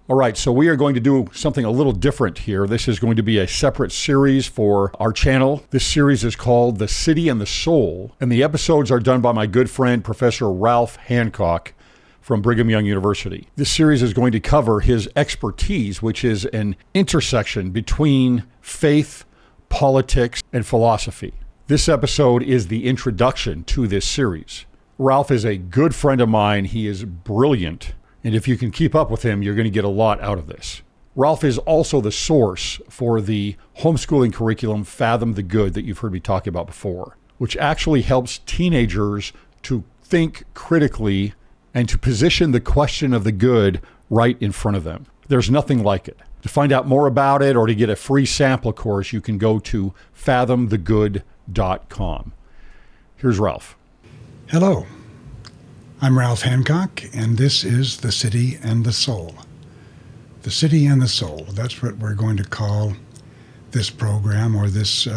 All right, so we are going to do something a little different here. This is going to be a separate series for our channel. This series is called The City and the Soul, and the episodes are done by my good friend, Professor Ralph Hancock from Brigham Young University. This series is going to cover his expertise, which is an intersection between faith, politics, and philosophy. This episode is the introduction to this series. Ralph is a good friend of mine. He is brilliant. And if you can keep up with him, you're going to get a lot out of this. Ralph is also the source for the homeschooling curriculum, Fathom the Good, that you've heard me talk about before, which actually helps teenagers to think critically and to position the question of the good right in front of them. There's nothing like it. To find out more about it or to get a free sample course, you can go to fathomthegood.com. Here's Ralph. Hello. I'm Ralph Hancock, and this is The City and the Soul. The City and the Soul, that's what we're going to call this program or this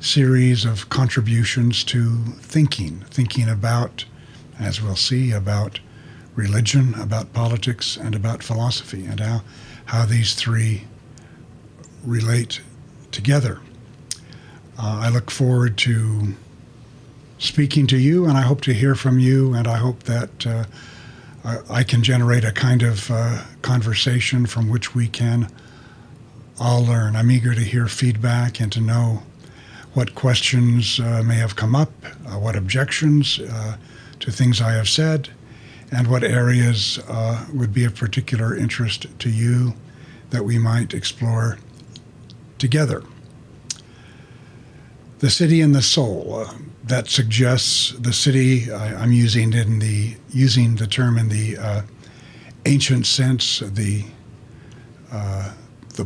series of contributions to thinking about, as we'll see, about religion, about politics, and about philosophy, and how these three relate together. I look forward to speaking to you, and I hope to hear from you, and I hope that I can generate a kind of conversation from which we can all learn. I'm eager to hear feedback and to know what questions may have come up, what objections to things I have said, and what areas would be of particular interest to you that we might explore together. The City and the Soul. That suggests the city. I'm using the term in the ancient sense, the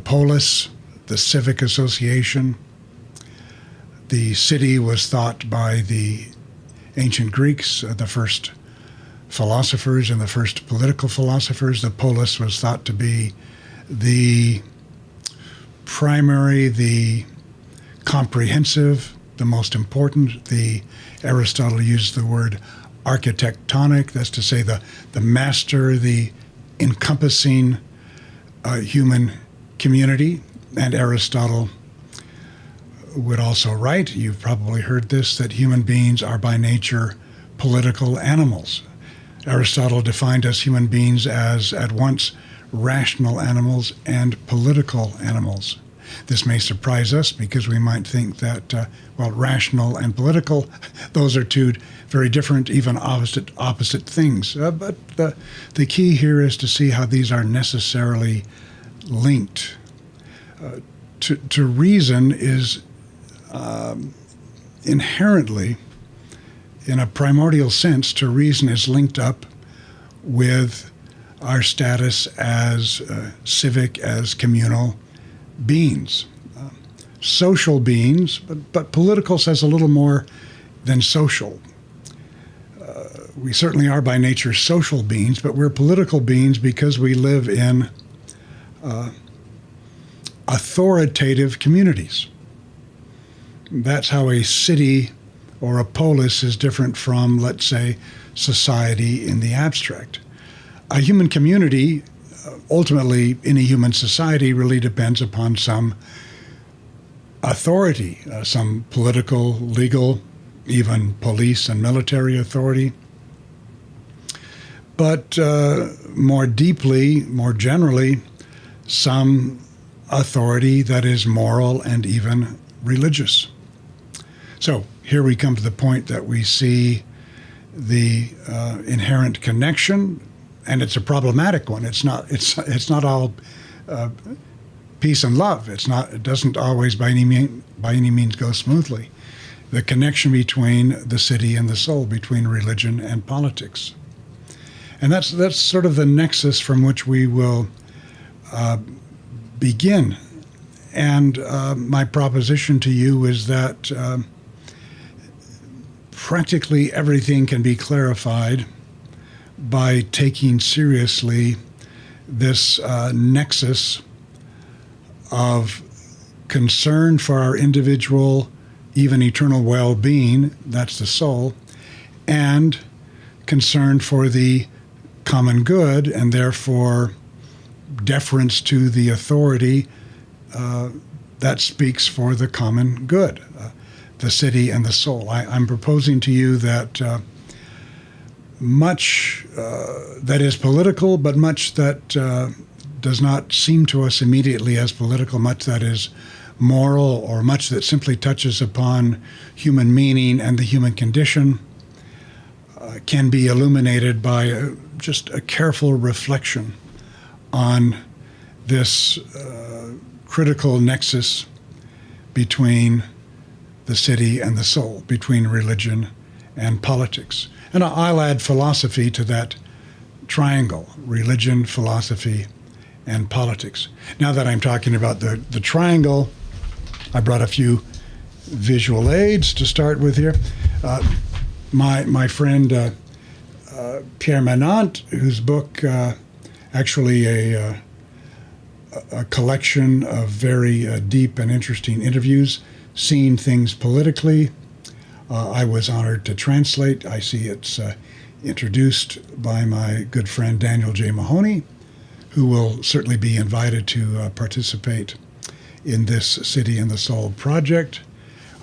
polis, the civic association. The city was thought by the ancient Greeks, the first philosophers and the first political philosophers. The polis was thought to be the primary, the comprehensive, the most important. Aristotle used the word architectonic, that's to say the master, the encompassing human community. And Aristotle would also write, you've probably heard this, that human beings are by nature political animals. Aristotle defined us human beings as at once rational animals and political animals. This may surprise us because we might think that, rational and political, those are two very different, even opposite things. But the key here is to see how these are necessarily linked. To reason is inherently, in a primordial sense, to reason is linked up with our status as civic, as communal beings, social beings, but political says a little more than social. We certainly are by nature social beings, but we're political beings because we live in authoritative communities. That's how a city or a polis is different from, let's say, society in the abstract. A human community, ultimately in a human society, really depends upon some authority, some political, legal, even police and military authority. But more deeply, more generally, some authority that is moral and even religious. So here we come to the point that we see the inherent connection, and it's a problematic one. It's not all peace and love. It doesn't always by any means go smoothly. The connection between the city and the soul, between religion and politics. And that's sort of the nexus from which we will begin. And my proposition to you is that practically everything can be clarified by taking seriously this nexus of concern for our individual, even eternal well-being, that's the soul, and concern for the common good, and therefore deference to the authority that speaks for the common good, the city and the soul. I'm proposing to you that much that is political, but much that does not seem to us immediately as political, much that is moral, or much that simply touches upon human meaning and the human condition, can be illuminated by just a careful reflection on this critical nexus between the city and the soul, between religion and politics. And I'll add philosophy to that triangle: religion, philosophy, and politics. Now that I'm talking about the triangle, I brought a few visual aids to start with here. My friend Pierre Manant, whose book, actually a collection of very deep and interesting interviews, Seeing Things Politically, I was honored to translate. I see it's introduced by my good friend Daniel J. Mahoney, who will certainly be invited to participate in this City and the Soul project.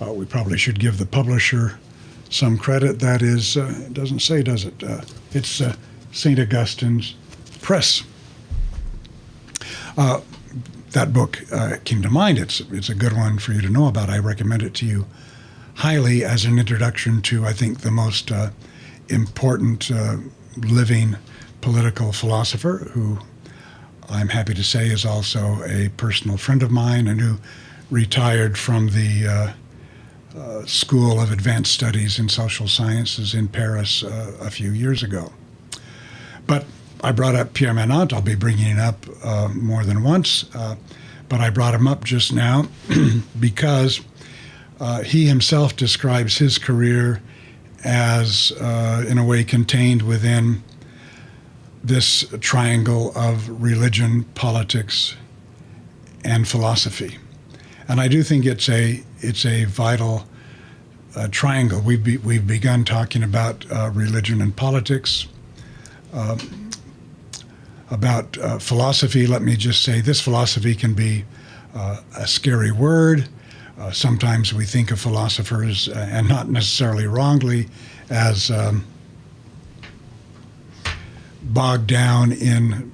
We probably should give the publisher some credit. That is, it doesn't say, does it? It's St. Augustine's Press. That book came to mind. It's a good one for you to know about. I recommend it to you highly as an introduction to, I think, the most important living political philosopher, who I'm happy to say is also a personal friend of mine, and who retired from the School of Advanced Studies in Social Sciences in Paris a few years ago. But I brought up Pierre Manant. I'll be bringing it up more than once, but I brought him up just now because he himself describes his career as, in a way, contained within this triangle of religion, politics, and philosophy. And I do think it's a vital triangle. We've begun talking about religion and politics. About philosophy, let me just say this: philosophy can be a scary word. Sometimes we think of philosophers, and not necessarily wrongly, as bogged down in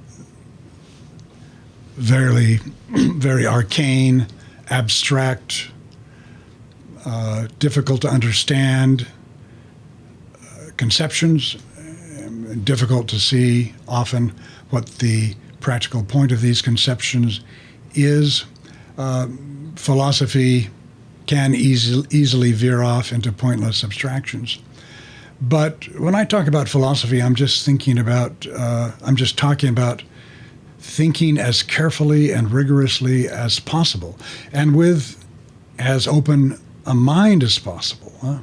very, very arcane, abstract, difficult to understand conceptions, difficult to see often what the practical point of these conceptions is. Philosophy can easily veer off into pointless abstractions. But when I talk about philosophy, I'm just talking about thinking as carefully and rigorously as possible, and with as open a mind as possible.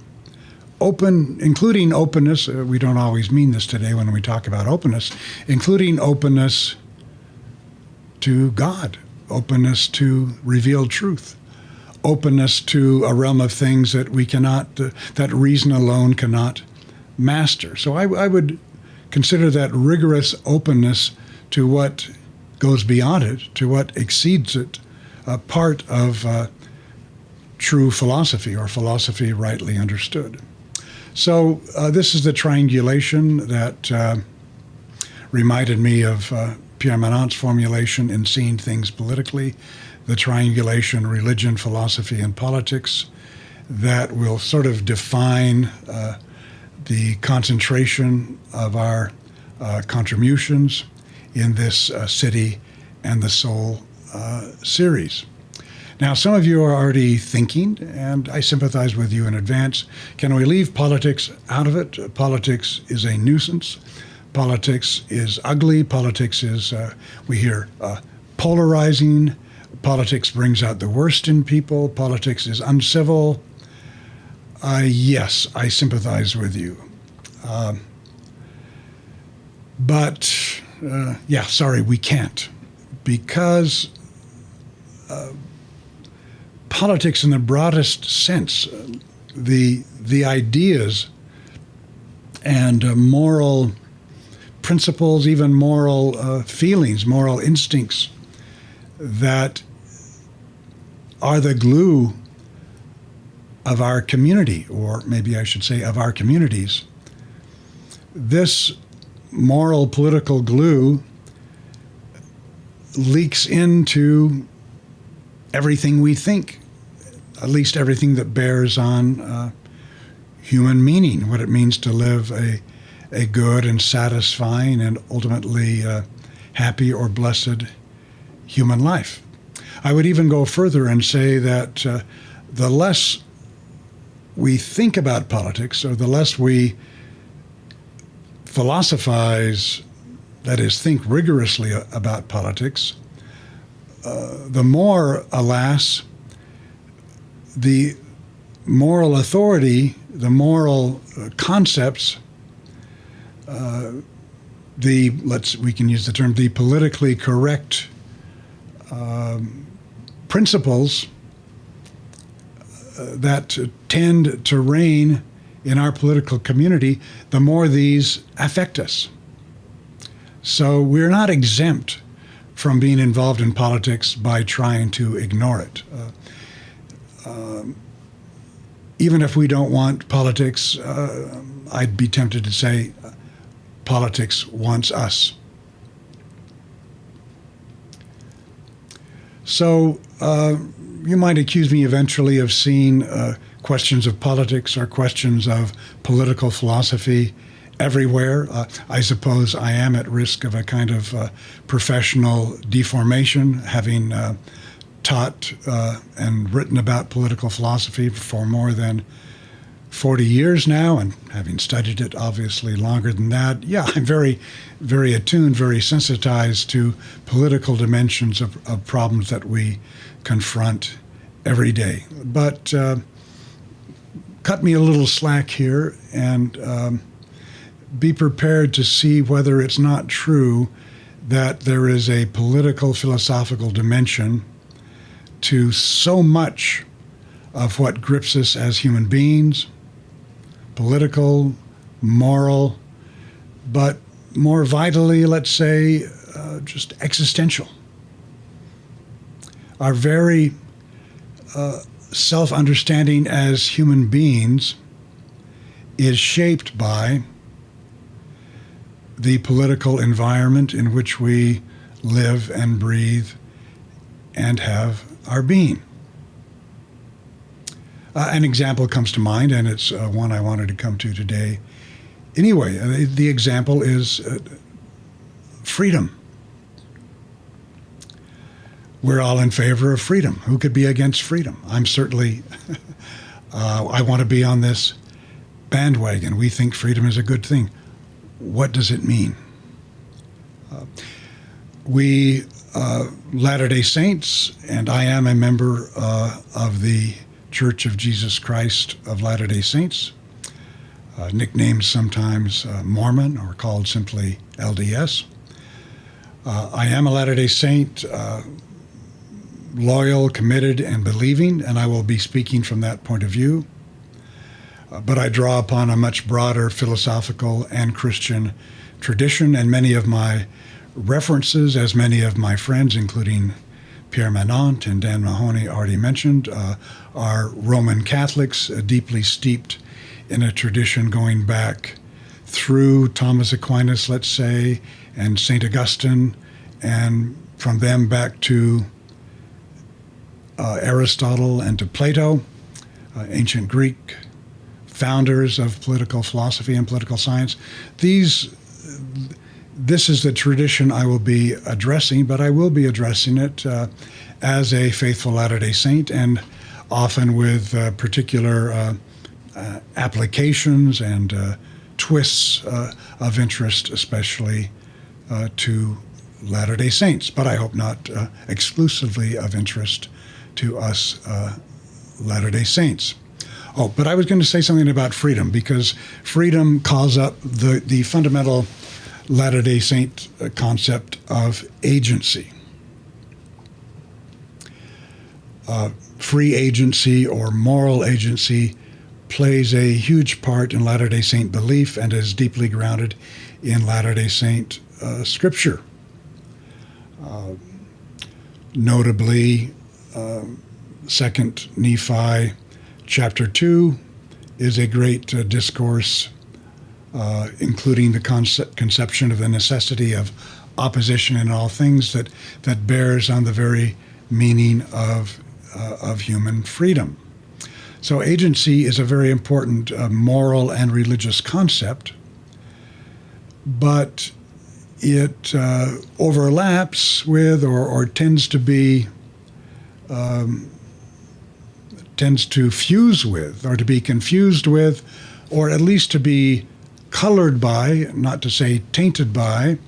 Open, including openness. We don't always mean this today when we talk about openness, including openness to God, openness to revealed truth, openness to a realm of things that we cannot, that reason alone cannot master. So I would consider that rigorous openness to what goes beyond it, to what exceeds it, a part of true philosophy, or philosophy rightly understood. So this is the triangulation that reminded me of Pierre Manant's formulation in Seeing Things Politically, the triangulation, religion, philosophy, and politics, that will sort of define the concentration of our contributions in this City and the Soul series. Now, some of you are already thinking, and I sympathize with you in advance, can we leave politics out of it? Politics is a nuisance. Politics is ugly. Politics is, we hear, polarizing. Politics brings out the worst in people. Politics is uncivil. Yes, I sympathize with you. But, we can't. Because politics in the broadest sense, the ideas and moral principles, even moral feelings, moral instincts that are the glue of our community, or maybe I should say of our communities. This moral political glue leaks into everything we think, at least everything that bears on human meaning, what it means to live a good and satisfying and ultimately happy or blessed human life. I would even go further and say that the less we think about politics, or the less we philosophize, that is, think rigorously about politics, the more, alas, the moral authority, the moral concepts, we can use the term, the politically correct principles that tend to reign in our political community, the more these affect us. So we're not exempt from being involved in politics by trying to ignore it. Even if we don't want politics, I'd be tempted to say politics wants us. So you might accuse me eventually of seeing questions of politics or questions of political philosophy everywhere. I suppose I am at risk of a kind of professional deformation, having taught and written about political philosophy for more than 40 years now, and having studied it obviously longer than that. Yeah, I'm very, very attuned, very sensitized to political dimensions of problems that we confront every day. But cut me a little slack here and be prepared to see whether it's not true that there is a political philosophical dimension to so much of what grips us as human beings, political, moral, but more vitally, let's say, just existential. Our very self-understanding as human beings is shaped by the political environment in which we live and breathe and have our being. An example comes to mind, and it's one I wanted to come to today. Anyway, the example is freedom. We're all in favor of freedom. Who could be against freedom? I'm certainly, I want to be on this bandwagon. We think freedom is a good thing. What does it mean? We Latter-day Saints, and I am a member of the Church of Jesus Christ of Latter-day Saints, nicknamed sometimes Mormon or called simply LDS. I am a Latter-day Saint, loyal, committed, and believing, and I will be speaking from that point of view. But I draw upon a much broader philosophical and Christian tradition, and many of my references, as many of my friends, including Pierre Manant and Dan Mahoney already mentioned, are Roman Catholics, deeply steeped in a tradition going back through Thomas Aquinas, let's say, and St. Augustine, and from them back to Aristotle and to Plato, ancient Greek founders of political philosophy and political science. This is the tradition I will be addressing, but I will be addressing it as a faithful Latter-day Saint, and often with particular applications and twists of interest, especially to Latter-day Saints, but I hope not exclusively of interest to us Latter-day Saints. Oh, but I was going to say something about freedom, because freedom calls up the fundamental Latter-day Saint concept of agency. Free agency or moral agency plays a huge part in Latter-day Saint belief and is deeply grounded in Latter-day Saint scripture. Notably, 2 Nephi chapter 2 is a great discourse including the conception of the necessity of opposition in all things that bears on the very meaning of human freedom. So agency is a very important moral and religious concept, but it overlaps with or tends to fuse with, or to be confused with, or at least to be colored by, not to say tainted by,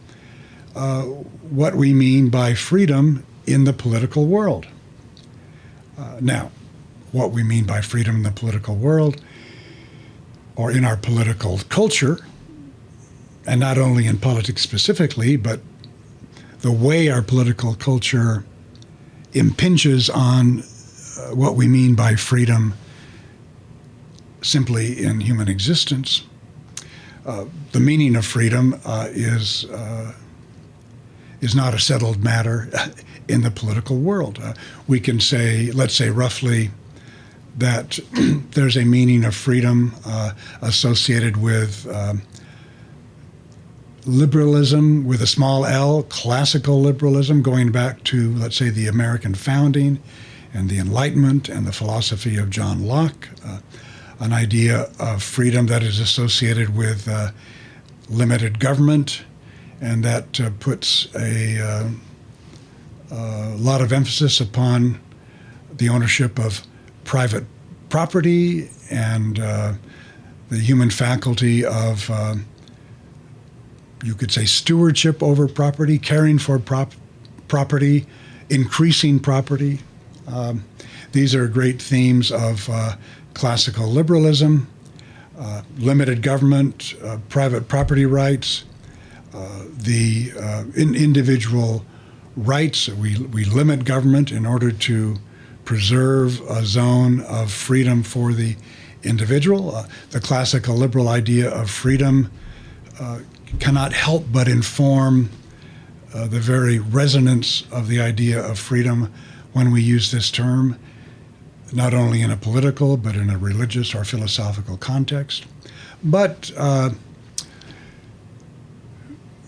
what we mean by freedom in the political world. Now, what we mean by freedom in the political world, or in our political culture, and not only in politics specifically, but the way our political culture impinges on what we mean by freedom simply in human existence. The meaning of freedom is not a settled matter in the political world. We can say, let's say roughly, that there's a meaning of freedom associated with liberalism with a small L, classical liberalism, going back to, let's say, the American founding and the Enlightenment and the philosophy of John Locke, an idea of freedom that is associated with limited government, and that puts a lot of emphasis upon the ownership of private property and the human faculty of you could say stewardship over property, caring for property, increasing property. These are great themes of classical liberalism, limited government, private property rights, the individual rights. We limit government in order to preserve a zone of freedom for the individual. The classical liberal idea of freedom cannot help but inform the very resonance of the idea of freedom when we use this term, not only in a political but in a religious or philosophical context. But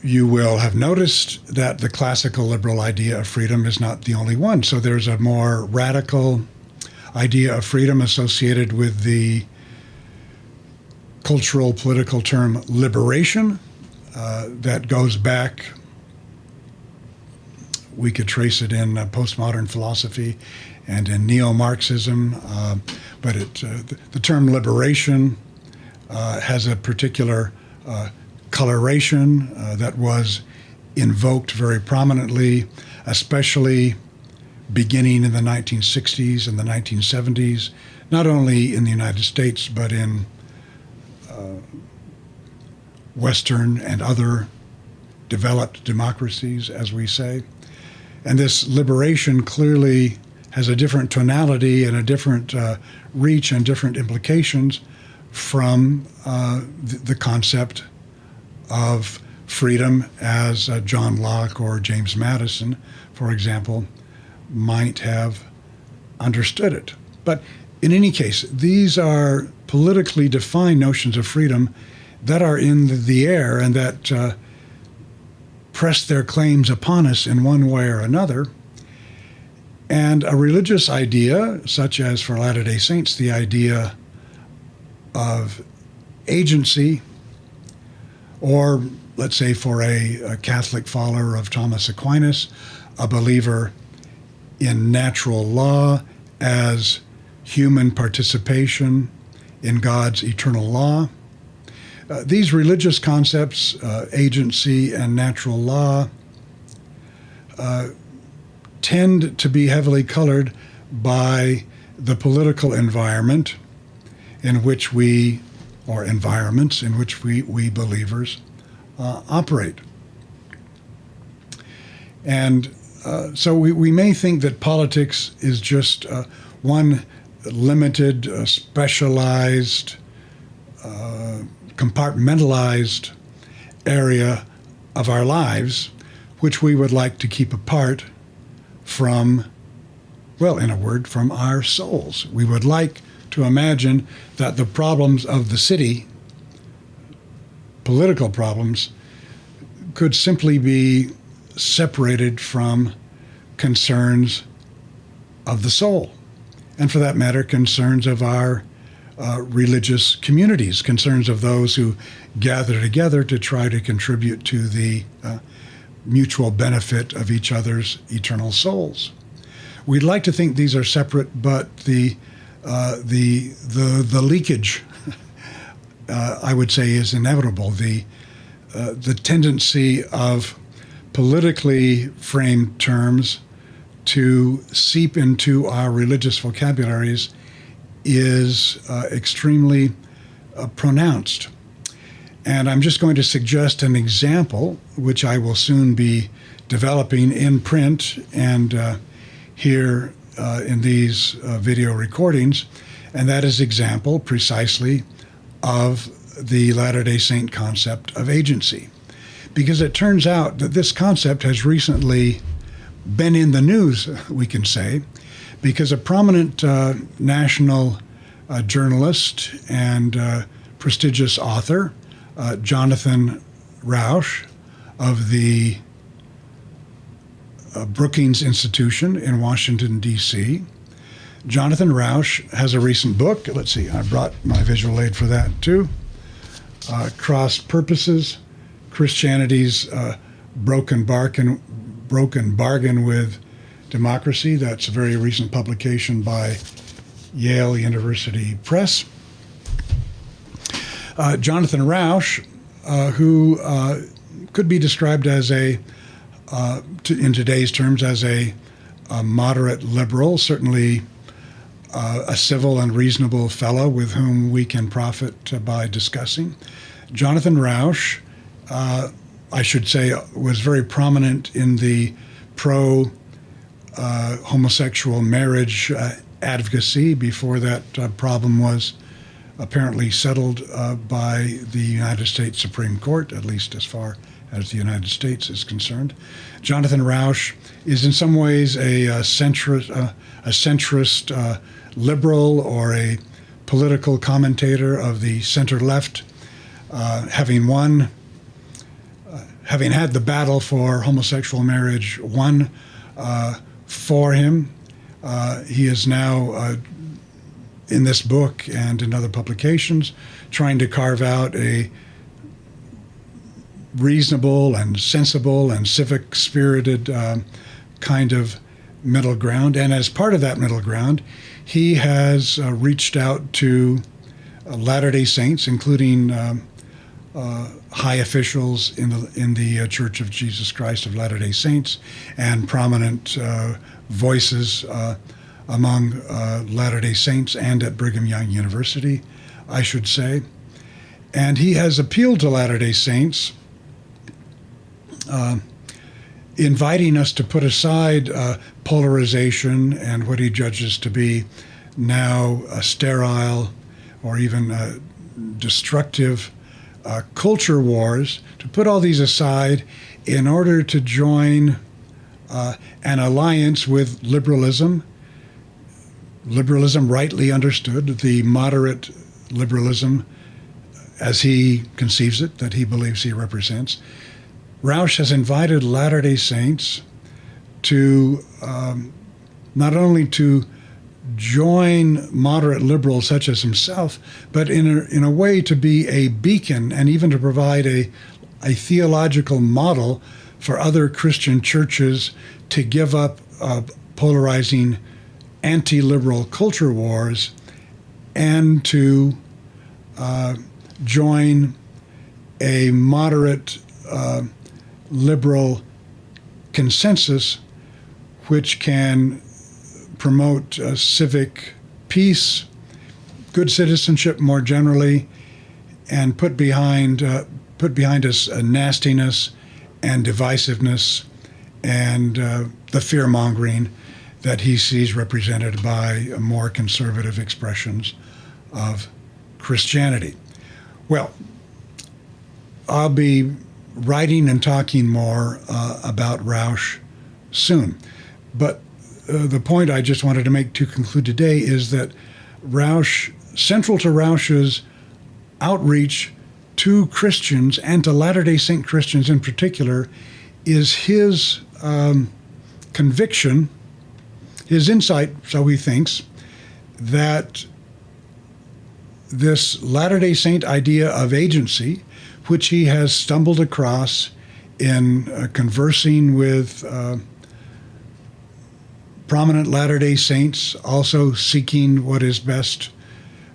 you will have noticed that the classical liberal idea of freedom is not the only one. So there's a more radical idea of freedom associated with the cultural political term liberation that goes back. We could trace it in postmodern philosophy and in neo-Marxism, but the term liberation has a particular coloration that was invoked very prominently, especially beginning in the 1960s and the 1970s, not only in the United States, but in Western and other developed democracies, as we say. And this liberation clearly has a different tonality and a different reach and different implications from the concept of freedom as John Locke or James Madison, for example, might have understood it. But in any case, these are politically defined notions of freedom that are in the air and that press their claims upon us in one way or another. And a religious idea, such as for Latter-day Saints, the idea of agency, or let's say for a Catholic follower of Thomas Aquinas, a believer in natural law as human participation in God's eternal law. These religious concepts, agency and natural law, tend to be heavily colored by the political environment in which we, or environments in which we believers operate. And so we may think that politics is just one limited, specialized, compartmentalized area of our lives which we would like to keep apart from, well, in a word, from our souls. We would like to imagine that the problems of the city, political problems, could simply be separated from concerns of the soul, and for that matter, concerns of our religious communities, concerns of those who gather together to try to contribute to the mutual benefit of each other's eternal souls. We'd like to think these are separate, but the leakage, I would say, is inevitable. The tendency of politically framed terms to seep into our religious vocabularies is extremely pronounced. And I'm just going to suggest an example, which I will soon be developing in print and here in these video recordings, and that is example precisely of the Latter-day Saint concept of agency. Because it turns out that this concept has recently been in the news, we can say, because a prominent national journalist and prestigious author, Jonathan Rauch of the Brookings Institution in Washington, D.C. Jonathan Rauch has a recent book. Let's see, I brought my visual aid for that too. Cross Purposes, Christianity's Broken Bargain with Democracy. That's a very recent publication by Yale University Press. Jonathan Rauch, who could be described as in today's terms as a moderate liberal, certainly a civil and reasonable fellow with whom we can profit by discussing. Jonathan Rauch, I should say, was very prominent in the pro-homosexual marriage advocacy before that problem was apparently settled by the United States Supreme Court, at least as far as the United States is concerned. Jonathan Rauch is in some ways a centrist liberal or a political commentator of the center-left, having had the battle for homosexual marriage won for him. He is now, in this book and in other publications, trying to carve out a reasonable and sensible and civic-spirited kind of middle ground. And as part of that middle ground, he has reached out to Latter-day Saints, including high officials in the Church of Jesus Christ of Latter-day Saints and prominent voices among Latter-day Saints and at Brigham Young University, I should say. And he has appealed to Latter-day Saints, inviting us to put aside polarization and what he judges to be now a sterile or even destructive culture wars, to put all these aside in order to join an alliance with liberalism. Liberalism, rightly understood, the moderate liberalism as he conceives it, that he believes he represents. Rauch has invited Latter-day Saints to not only to join moderate liberals such as himself, but in a way to be a beacon and even to provide a theological model for other Christian churches to give up polarizing anti-liberal culture wars and to join a moderate liberal consensus which can promote civic peace, good citizenship more generally, and put behind us nastiness and divisiveness and the fear-mongering that he sees represented by more conservative expressions of Christianity. Well, I'll be writing and talking more about Roush soon. But the point I just wanted to make to conclude today is that Roush, central to Roush's outreach to Christians and to Latter-day Saint Christians in particular, is his conviction, his insight, so he thinks, that this Latter-day Saint idea of agency, which he has stumbled across in conversing with prominent Latter-day Saints, also seeking what is best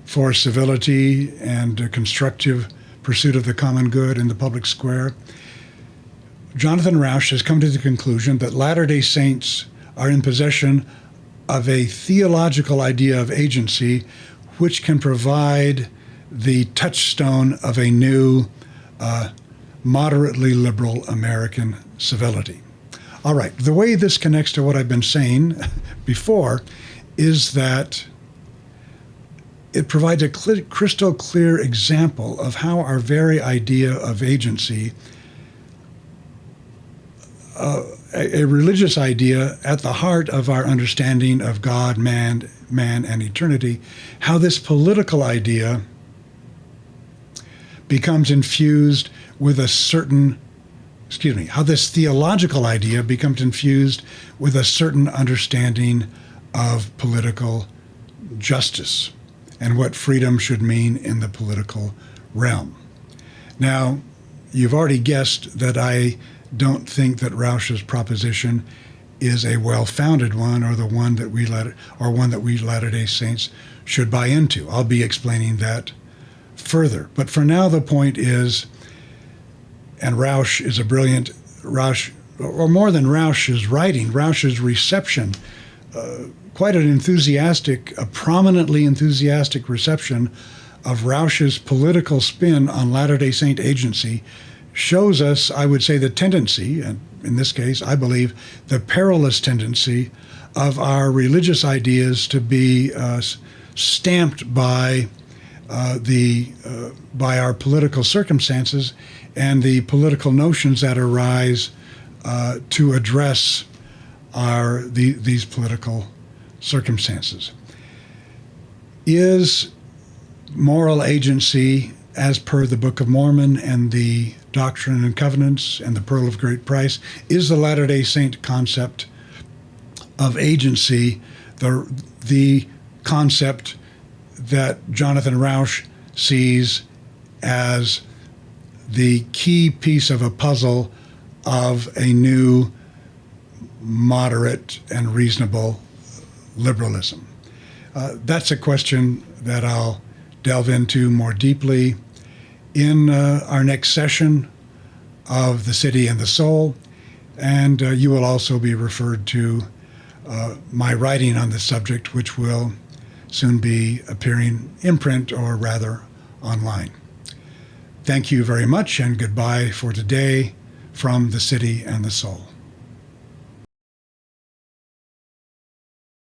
for civility and constructive pursuit of the common good in the public square. Jonathan Roush has come to the conclusion that Latter-day Saints are in possession of a theological idea of agency which can provide the touchstone of a new, moderately liberal American civility. All right, the way this connects to what I've been saying before is that it provides a crystal clear example of how our very idea of agency, a religious idea at the heart of our understanding of God, man, and eternity, how this political idea becomes infused with a certain, how this theological idea becomes infused with a certain understanding of political justice and what freedom should mean in the political realm. Now, you've already guessed that I don't think that Roush's proposition is a well-founded one, or one that we Latter-day Saints should buy into. I'll be explaining that further. But for now, the point is, and Roush is a brilliant, or more than Roush's writing, Roush's reception, quite an enthusiastic, a prominently enthusiastic reception of Roush's political spin on Latter-day Saint agency shows us, I would say, the tendency, and in this case, I believe, the perilous tendency of our religious ideas to be stamped by our political circumstances and the political notions that arise to address these political circumstances. Is moral agency, as per the Book of Mormon and the Doctrine and Covenants and the Pearl of Great Price, is the Latter-day Saint concept of agency the concept that Jonathan Roush sees as the key piece of a puzzle of a new, moderate, and reasonable liberalism? That's a question that I'll delve into more deeply in our next session of The City and the Soul, and you will also be referred to my writing on this subject, which will soon be appearing in print, or rather online. Thank you very much, and goodbye for today from The City and the Soul.